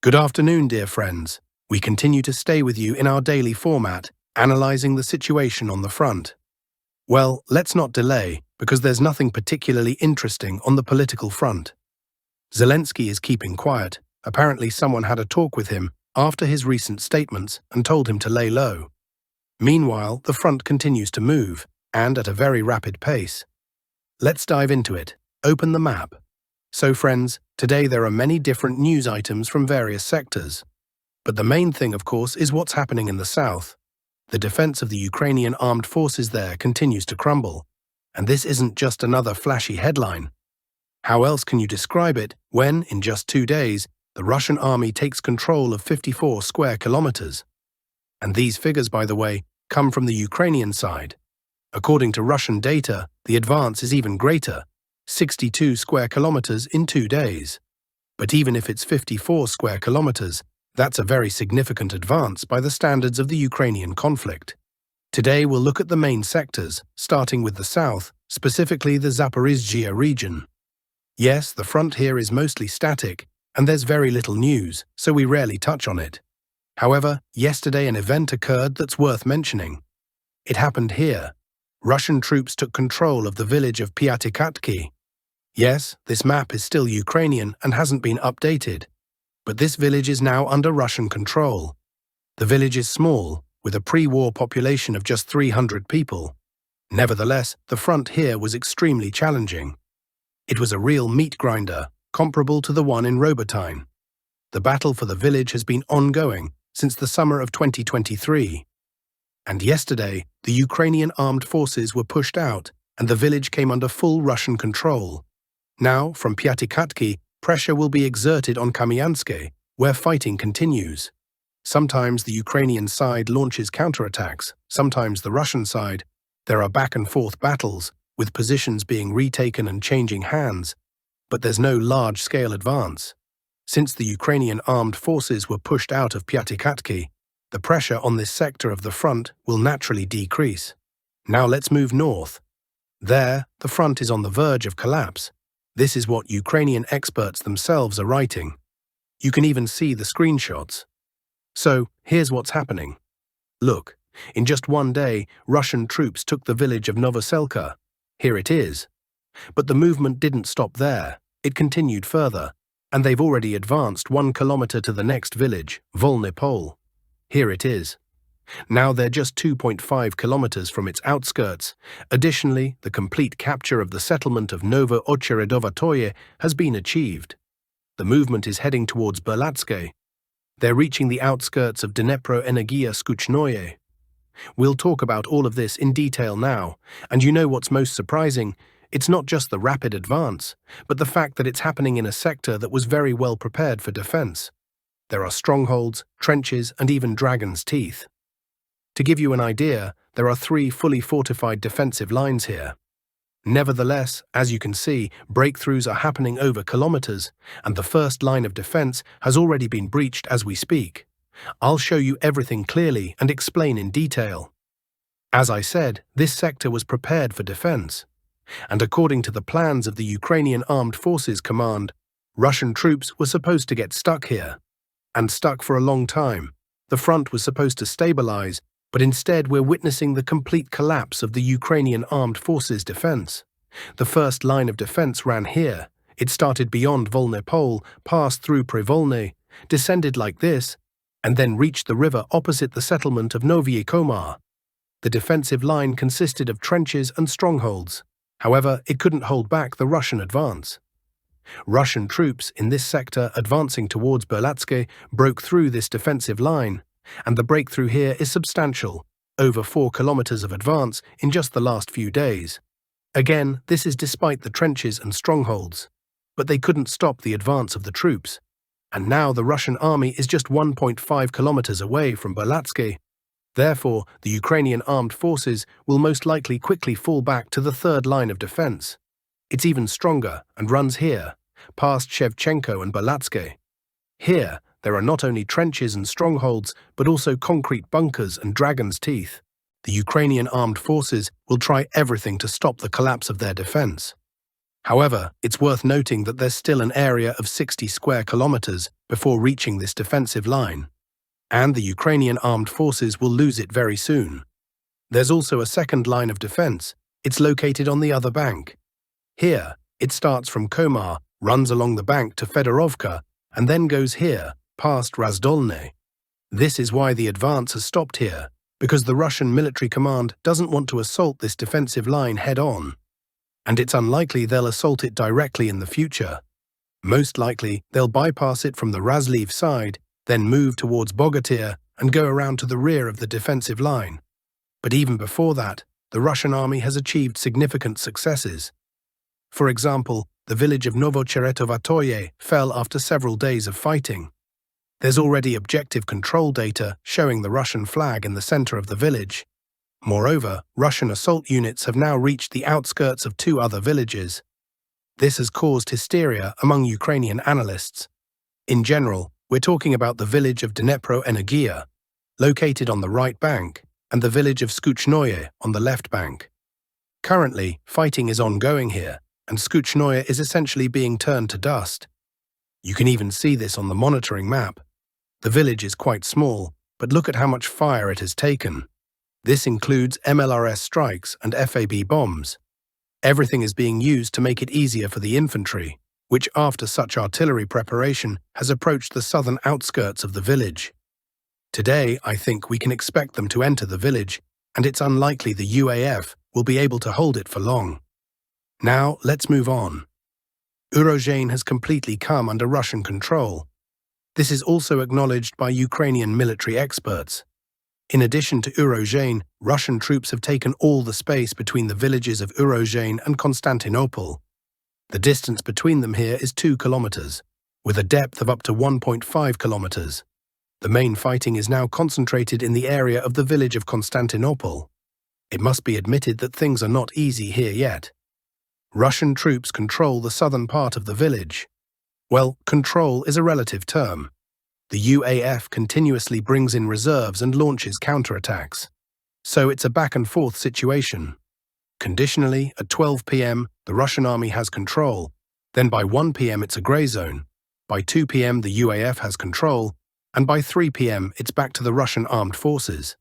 Good afternoon, dear friends. We continue to stay with you in our daily format, analyzing the situation on the front. Well, let's not delay, because there's nothing particularly interesting on the political front. Zelensky is keeping quiet. Apparently someone had a talk with him after his recent statements and told him to lay low. Meanwhile, the front continues to move, and at a very rapid pace. Let's dive into it. Open the map. So friends, today there are many different news items from various sectors. But the main thing, of course, is what's happening in the south. The defense of the Ukrainian armed forces there continues to crumble. And this isn't just another flashy headline. How else can you describe it when, in just 2 days, the Russian army takes control of 54 square kilometers? And these figures, by the way, come from the Ukrainian side. According to Russian data, the advance is even greater. 62 square kilometers in 2 days. But even if it's 54 square kilometers, that's a very significant advance by the standards of the Ukrainian conflict. Today we'll look at the main sectors, starting with the south, specifically the Zaporizhia region. Yes, the front here is mostly static, and there's very little news, so we rarely touch on it. However, yesterday an event occurred that's worth mentioning. It happened here. Russian troops took control of the village of Piatikatki. Yes, this map is still Ukrainian and hasn't been updated, but this village is now under Russian control. The village is small, with a pre-war population of just 300 people. Nevertheless, the front here was extremely challenging. It was a real meat grinder, comparable to the one in Robotyne. The battle for the village has been ongoing since the summer of 2023. And yesterday, the Ukrainian armed forces were pushed out and the village came under full Russian control. Now, from Piatikatki, pressure will be exerted on Kamianske, where fighting continues. Sometimes the Ukrainian side launches counterattacks, sometimes the Russian side. There are back-and-forth battles, with positions being retaken and changing hands, but there's no large-scale advance. Since the Ukrainian armed forces were pushed out of Piatikatki, the pressure on this sector of the front will naturally decrease. Now let's move north. There, the front is on the verge of collapse. This is what Ukrainian experts themselves are writing. You can even see the screenshots. So, here's what's happening. Look, in just 1 day, Russian troops took the village of Novoselka. Here it is. But the movement didn't stop there. It continued further, and they've already advanced 1 kilometer to the next village, Dnipro. Here it is. Now they're just 2.5 kilometers from its outskirts. Additionally, the complete capture of the settlement of Novo Ocheredovatoye has been achieved. The movement is heading towards Berlatske. They're reaching the outskirts of Dnipro Energia Skuchnoye. We'll talk about all of this in detail now, and you know what's most surprising? It's not just the rapid advance, but the fact that it's happening in a sector that was very well prepared for defense. There are strongholds, trenches, and even dragon's teeth. To give you an idea, there are 3 fully fortified defensive lines here. Nevertheless, as you can see, breakthroughs are happening over kilometers, and the first line of defense has already been breached as we speak. I'll show you everything clearly and explain in detail. As I said, this sector was prepared for defense. And according to the plans of the Ukrainian Armed Forces Command, Russian troops were supposed to get stuck here. And stuck for a long time. The front was supposed to stabilize, but instead we're witnessing the complete collapse of the Ukrainian Armed Forces defense. The first line of defense ran here. It started beyond Volnepol, passed through Privolne, descended like this, and then reached the river opposite the settlement of Novye Komar. The defensive line consisted of trenches and strongholds. However, it couldn't hold back the Russian advance. Russian troops in this sector advancing towards Berlatske broke through this defensive line, and the breakthrough here is substantial, over 4 kilometers of advance in just the last few days. Again, this is despite the trenches and strongholds, but they couldn't stop the advance of the troops, and now the Russian army is just 1.5 kilometers away from Berlatske. Therefore, the Ukrainian armed forces will most likely quickly fall back to the third line of defense. It's even stronger and runs here, past Shevchenko and Berlatske. Here, there are not only trenches and strongholds, but also concrete bunkers and dragon's teeth. The Ukrainian armed forces will try everything to stop the collapse of their defense. However, it's worth noting that there's still an area of 60 square kilometers before reaching this defensive line, and the Ukrainian armed forces will lose it very soon. There's also a second line of defense. It's located on the other bank. Here, it starts from Komar, runs along the bank to Fedorovka, and then goes here, past Razdolne. This is why the advance has stopped here, because the Russian military command doesn't want to assault this defensive line head-on. And it's unlikely they'll assault it directly in the future. Most likely, they'll bypass it from the Razliv side, then move towards Bogatyr and go around to the rear of the defensive line. But even before that, the Russian army has achieved significant successes. For example, the village of Novocheretovatoye fell after several days of fighting. There's already objective control data showing the Russian flag in the center of the village. Moreover, Russian assault units have now reached the outskirts of 2 other villages. This has caused hysteria among Ukrainian analysts. In general, we're talking about the village of Dnipro Energia, located on the right bank, and the village of Skuchnoye on the left bank. Currently, fighting is ongoing here, and Skuchnoye is essentially being turned to dust. You can even see this on the monitoring map. The village is quite small, but look at how much fire it has taken. This includes MLRS strikes and FAB bombs. Everything is being used to make it easier for the infantry, which after such artillery preparation has approached the southern outskirts of the village. Today, I think we can expect them to enter the village, and it's unlikely the UAF will be able to hold it for long. Now, let's move on. Urozhain has completely come under Russian control. This is also acknowledged by Ukrainian military experts. In addition to Urozhain, Russian troops have taken all the space between the villages of Urozhain and Constantinople. The distance between them here is 2 kilometers, with a depth of up to 1.5 kilometers. The main fighting is now concentrated in the area of the village of Constantinople. It must be admitted that things are not easy here yet. Russian troops control the southern part of the village. Well, control is a relative term. The UAF continuously brings in reserves and launches counterattacks. So it's a back-and-forth situation. Conditionally, at 12 p.m., the Russian army has control. Then by 1 p.m. it's a grey zone. By 2 p.m. the UAF has control. And by 3 p.m. it's back to the Russian armed forces.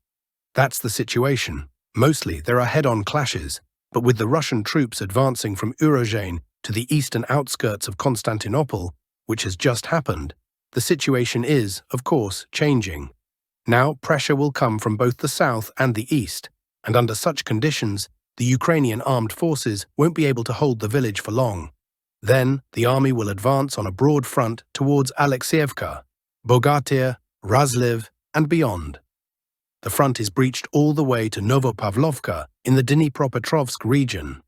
That's the situation. Mostly there are head-on clashes, but with the Russian troops advancing from Urozhain to the eastern outskirts of Constantinople, which has just happened, the situation is, of course, changing. Now pressure will come from both the south and the east, and under such conditions, the Ukrainian armed forces won't be able to hold the village for long. Then, the army will advance on a broad front towards Alexievka, Bogatyr, Razliv, and beyond. The front is breached all the way to Novopavlovka in the Dnipropetrovsk region.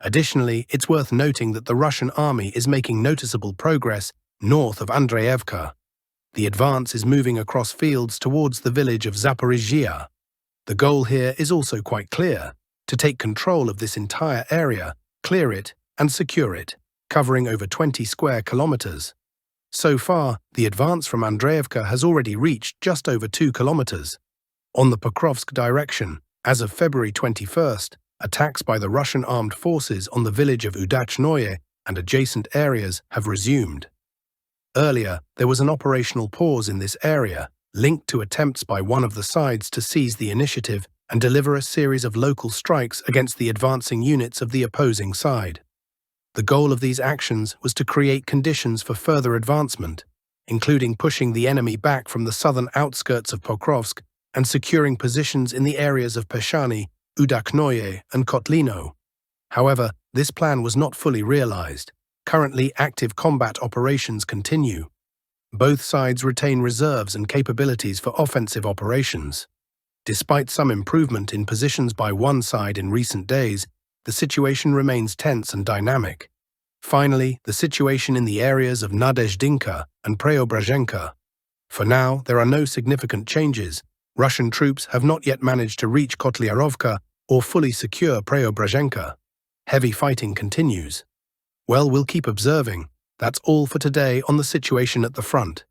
Additionally, it's worth noting that the Russian army is making noticeable progress north of Andreevka. The advance is moving across fields towards the village of Zaporizhia. The goal here is also quite clear: to take control of this entire area, clear it, and secure it, covering over 20 square kilometers. So far, the advance from Andreevka has already reached just over 2 kilometers. On the Pokrovsk direction, as of February 21st, attacks by the Russian armed forces on the village of Udachnoye and adjacent areas have resumed. Earlier, there was an operational pause in this area, linked to attempts by one of the sides to seize the initiative and deliver a series of local strikes against the advancing units of the opposing side. The goal of these actions was to create conditions for further advancement, including pushing the enemy back from the southern outskirts of Pokrovsk and securing positions in the areas of Peshani, Udachnoye, and Kotlino. However, this plan was not fully realized. Currently, active combat operations continue. Both sides retain reserves and capabilities for offensive operations. Despite some improvement in positions by one side in recent days, the situation remains tense and dynamic. Finally, the situation in the areas of Nadezhdinka and Preobrazhenka. For now, there are no significant changes. Russian troops have not yet managed to reach Kotlyarovka or fully secure Preobrazhenka. Heavy fighting continues. Well, we'll keep observing. That's all for today on the situation at the front.